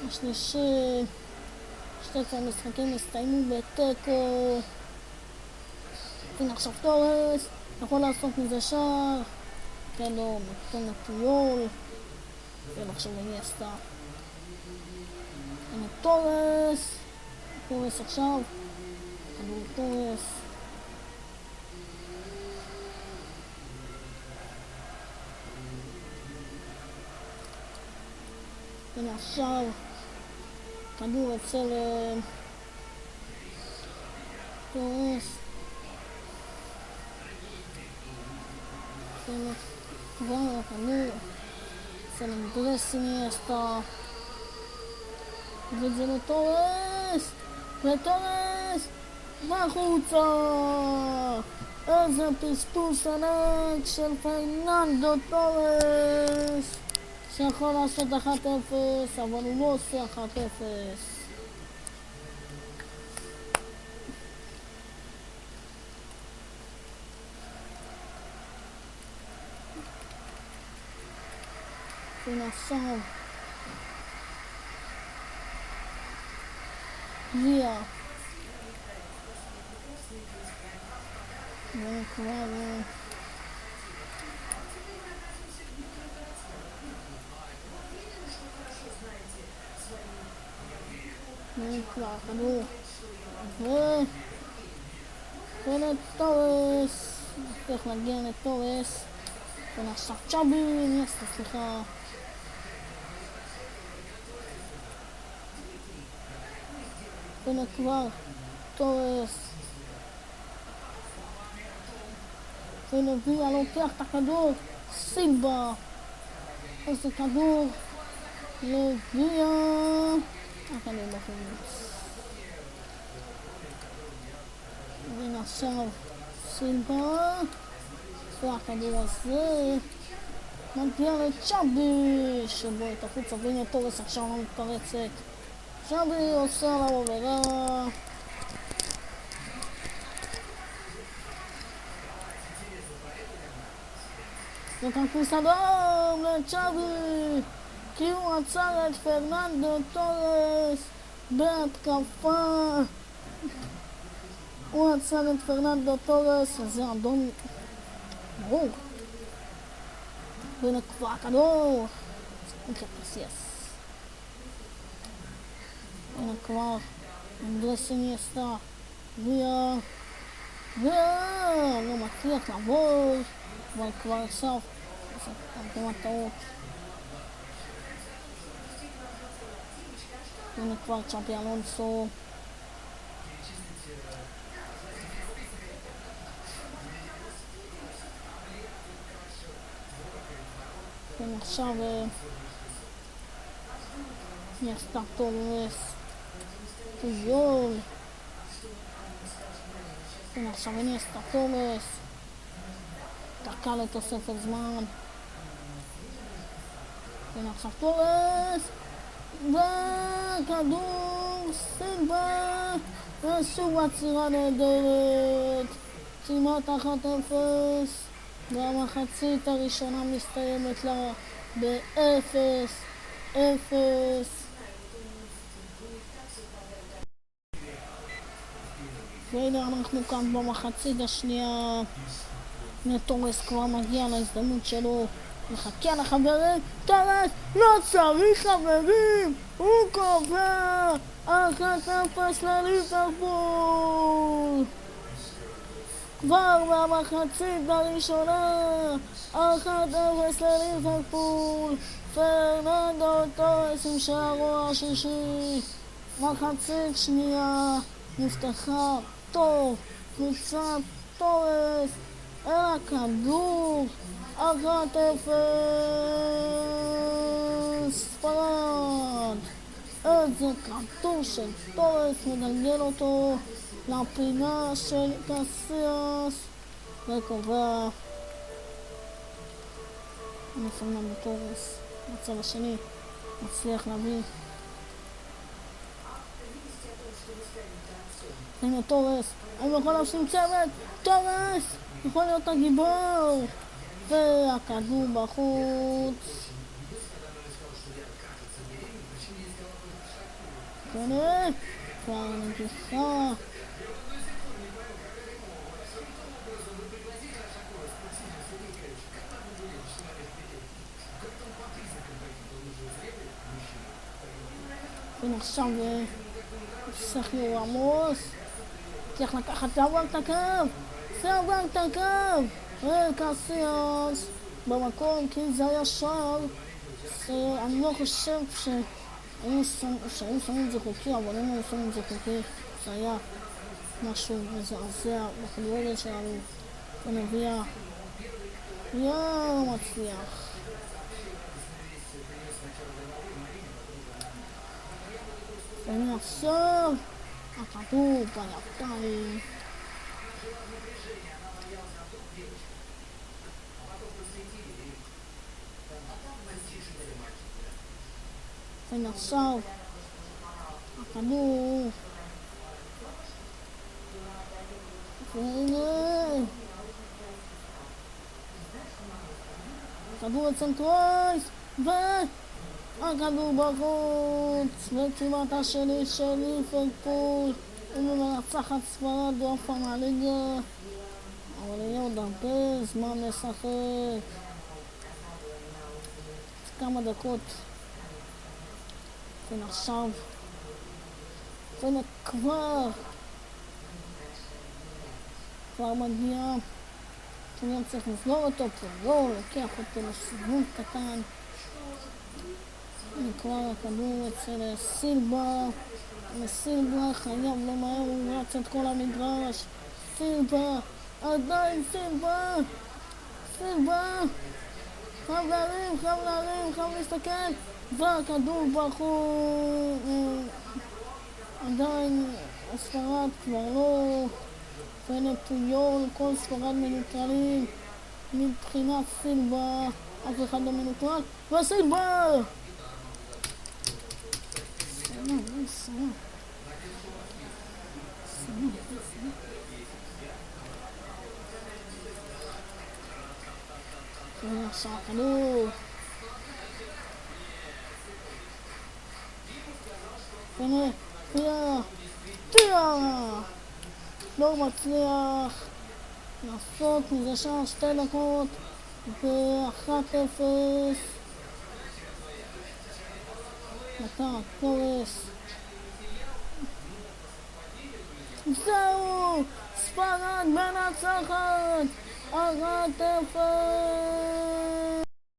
השלישי. שתי כבר משחקים הסתיימו בתיקו. הנה עכשיו תורס, יכול לעשות מזה שער. כן, לא, נותן לפיול. ועכשיו איניאסטה. הנה תורס. תורס עכשיו. כדור תורס. הנה עכשיו. כדור אצל תורס. הנה כבר הכדור. אצל אנדרס איניאסטה. וזה לתורס. ותורס בחוצה. איזה פספוס ענק של פרננדו תורס, שיכול לעשות 1-0, אבל הוא לא עושה 1-0. הנה עכשיו ויה וכבר כדור ולתורס, צריך להגיע לתורס ונעשה צ'אבי, סליחה. הנה כבר תורס, הנה ויה לוקח את הכדור, סילבה, איזה כדור לוויה, הכדור בחוץ. הנה עכשיו סילבה, והכדור הזה מגיע לצ'אבי שבו את החוץ. והנה תורס עכשיו מתפרצת, צ'אבי עושה לה עוברה, וכרטיס אדום לצ'אבי כי הוא עצר את פרננדו תורס בהתקפה. הוא עצר את פרננדו תורס, אז זה אדום ברור. והנה כבר כדור אינקרפסיאס. הנה כבר אנדרס איניאסטה, ויה לא מצליח לעבור, אבל כבר עכשיו כמעט טעות. הנה כבר צ'אבי אלונסו, הנה עכשיו איניאסטה תורס, פיול, הנה עכשיו איניאסטה תורס, דקה לתוספת זמן. הנה עכשיו תורס וכדור סילבה ושוב עצירה נהדרת, כמעט 1-0 והמחצית הראשונה מסתיימת לה ב-0-0. והנה אנחנו כאן במחצית השנייה. תורס כבר מגיע להזדמנות שלו, מחכה לחברים, תורס לא צריך חברים, הוא קובע 1-0 לליברפול. כבר במחצית הראשונה 1-0 לליברפול, פרננדו תורס עם שערו השישי. מחצית שנייה נפתחה טוב, קבוצת תורס אל הכדור, 1-0 ספרד. איזה כדור של תורס, מגלגל אותו לפינה של קסיאס וקובע. פרננדו תורס בצד השני מצליח להביא. הנה תורס, האם יכול להשלים צוות? תורס יכול להיות הגיבור, והכדור בחוץ. פנה, כבר נגיחה. ועכשיו סרחיו רמוס צריך לקחת לעבור את הקו, זה עבר את הקו, וקסיאס במקום, כי זה היה שער. אני לא חושב שהיו שמים את זה חוקי, אבל אם היו שמים את זה חוקי זה היה משהו מזעזע בכדורגל שלנו. ונביאה לא מצליח. והנה עכשיו הכדור בידיים. והנה עכשיו הכדור. והנה הכדור אצל קרויס, והכדור בחוץ, וכמעט השני של ליברפול ומנצחת ספרד באופן מהליגה, אבל יהיה עוד הרבה זמן לשחק, כמה דקות. ועכשיו כבר מגיע, אני צריך לסגור אותו פה, לא לוקח אותו לסיבוב קטן. כבר הכדור אצל סילבה, וסילבה חייב למהר, הוא רץ את כל המגרש. סילבה, עדיין סילבה, חייב להרים, להסתכל, והכדור בחוץ. עדיין ספרד כבר לא, ונפויול, כל ספרד מנוטרלים מבחינת סילבה, אף אחד לא מנוטרל, וסילבה! סנה. ועכשיו הכדור. והנה, תיאה! לא מצליח לעשות מזה שם 2 דקות ו1-0. נתן קורס. זהו! ספרד מנצחת 1-0.